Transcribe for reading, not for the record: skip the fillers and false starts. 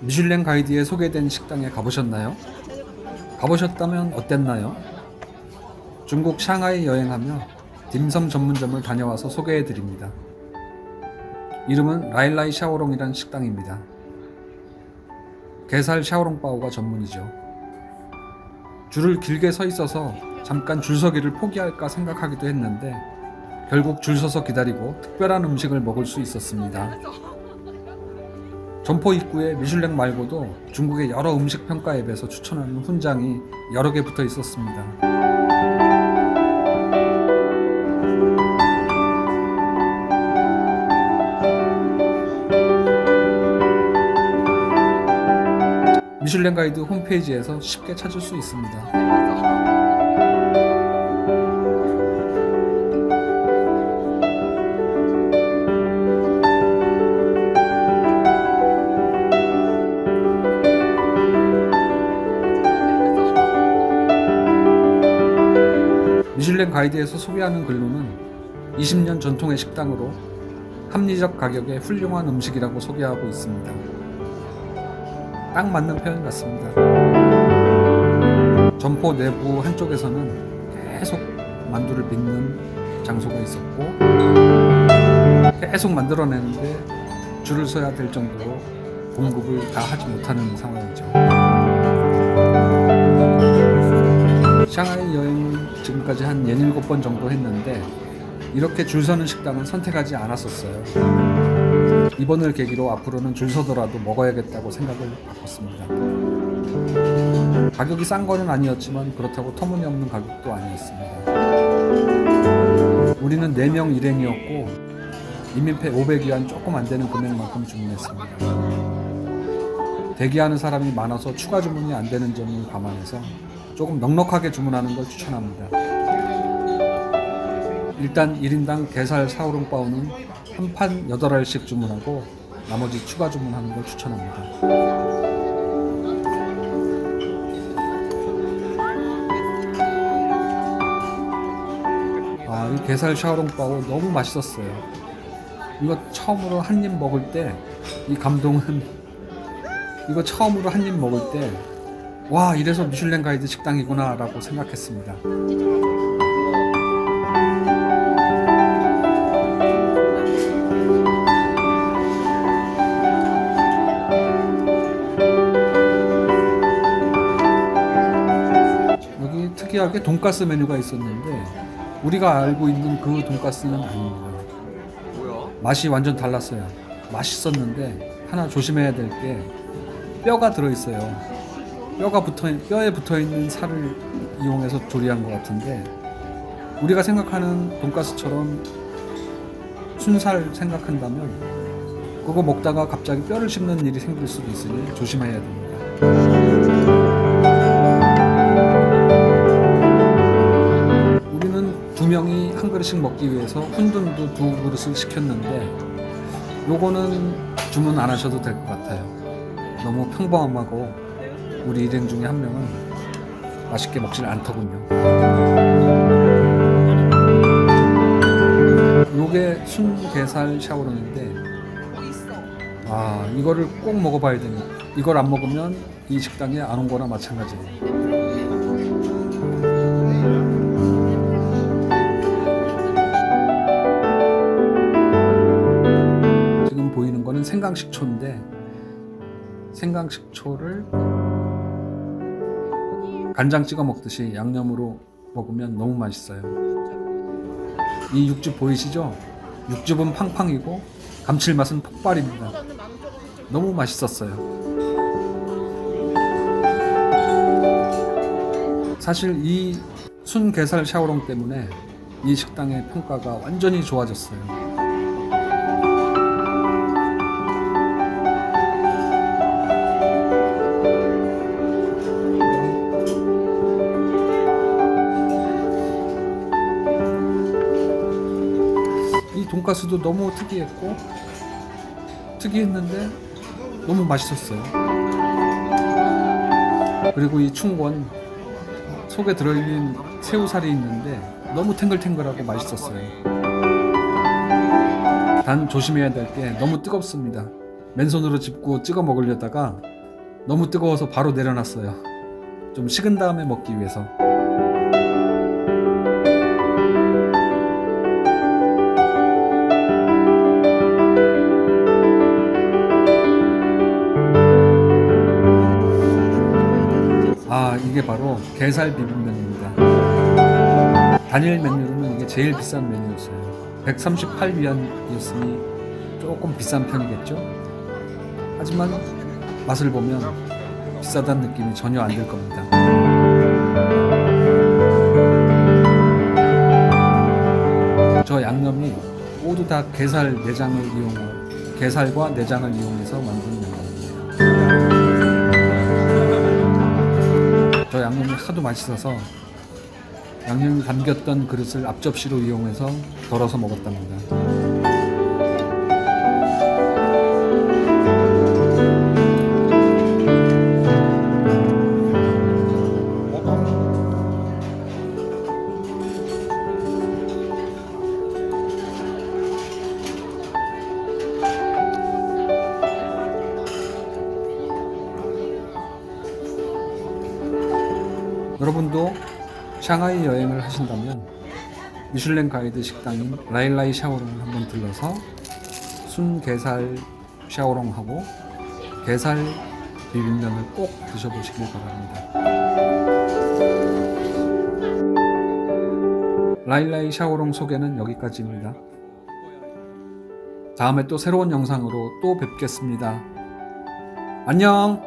미슐랭 가이드에 소개된 식당에 가보셨나요? 가보셨다면 어땠나요? 중국 샹하이 여행하며 딤섬 전문점을 다녀와서 소개해드립니다. 이름은 라일라이 샤오롱이란 식당입니다. 게살 샤오롱바오가 전문이죠. 줄을 길게 서 있어서 잠깐 줄서기를 포기할까 생각하기도 했는데 결국 줄 서서 기다리고 특별한 음식을 먹을 수 있었습니다. 점포 입구에 미슐랭 말고도 중국의 여러 음식 평가 앱에서 추천하는 훈장이 여러 개 붙어 있었습니다. 미슐랭 가이드 홈페이지에서 쉽게 찾을 수 있습니다. 미슐랭 가이드에서 소개하는 글로는 20년 전통의 식당으로 합리적 가격에 훌륭한 음식이라고 소개하고 있습니다. 딱 맞는 표현 같습니다. 점포 내부 한쪽에서는 계속 만두를 빚는 장소가 있었고 계속 만들어내는데 줄을 서야 될 정도로 공급을 다 하지 못하는 상황이죠. 샹하이 여행을 지금까지 한 17번 정도 했는데 이렇게 줄 서는 식당은 선택하지 않았었어요. 이번을 계기로 앞으로는 줄 서더라도 먹어야겠다고 생각을 바꿨습니다. 가격이 싼 거는 아니었지만 그렇다고 터무니없는 가격도 아니었습니다. 우리는 4명 일행이었고 인민폐 500위안 조금 안 되는 금액만큼 주문했습니다. 대기하는 사람이 많아서 추가 주문이 안 되는 점을 감안해서 조금 넉넉하게 주문하는 걸 추천합니다. 일단 1인당 게살 샤오롱바오는 한 판 8알씩 주문하고 나머지 추가 주문하는 걸 추천합니다. 이 게살 샤오롱바오 너무 맛있었어요. 이거 처음으로 한 입 먹을 때 이 감동은 이거 처음으로 한 입 먹을 때 와, 이래서 미슐랭 가이드 식당이구나 라고 생각했습니다. 여기 특이하게 돈가스 메뉴가 있었는데 우리가 알고 있는 그 돈가스는 아닙니다. 맛이 완전 달랐어요. 맛있었는데 하나 조심해야 될 게 뼈가 들어있어요. 뼈에 붙어있는 살을 이용해서 조리한 것 같은데 우리가 생각하는 돈가스처럼 순살 생각한다면 그거 먹다가 갑자기 뼈를 씹는 일이 생길 수도 있으니 조심해야 됩니다. 우리는 2명이 한 그릇씩 먹기 위해서 훈둔도 2그릇을 시켰는데 요거는 주문 안 하셔도 될 것 같아요. 너무 평범하고 우리 일행 중에 한 명은 맛있게 먹질 않더군요. 요게 순게살 샤오롱인데 이거를 꼭 먹어봐야 됩니다. 이걸 안 먹으면 이 식당에 안 온 거나 마찬가지예요. 지금 보이는 거는 생강식초인데 생강식초를 간장 찍어 먹듯이 양념으로 먹으면 너무 맛있어요. 이 육즙 보이시죠? 육즙은 팡팡이고 감칠맛은 폭발입니다. 너무 맛있었어요. 사실 이 순게살 샤오롱 때문에 이 식당의 평가가 완전히 좋아졌어요. 이 돈가스도 너무 특이했는데 너무 맛있었어요. 그리고 이 충권 속에 들어있는 새우살이 있는데 너무 탱글탱글하고 맛있었어요. 단 조심해야 될 게 너무 뜨겁습니다. 맨손으로 짚고 찍어 먹으려다가 너무 뜨거워서 바로 내려놨어요. 좀 식은 다음에 먹기 위해서. 아, 이게 바로 게살 비빔면입니다. 단일 메뉴로는 이게 제일 비싼 메뉴였어요. 138위안이었으니 조금 비싼 편이겠죠? 하지만 맛을 보면 비싸다는 느낌이 전혀 안 들 겁니다. 저 양념이 모두 다 게살과 내장을 이용해서 만든 양념이에요. 저 양념이 하도 맛있어서 양념이 담겼던 그릇을 앞접시로 이용해서 덜어서 먹었답니다. 여러분도 샹하이 여행을 하신다면 미슐랭 가이드 식당인 라일라이 샤오롱을 한번 들러서 순게살 샤오롱하고 게살 비빔면을 꼭 드셔보시길 바랍니다. 라일라이 샤오롱 소개는 여기까지입니다. 다음에 또 새로운 영상으로 또 뵙겠습니다. 안녕!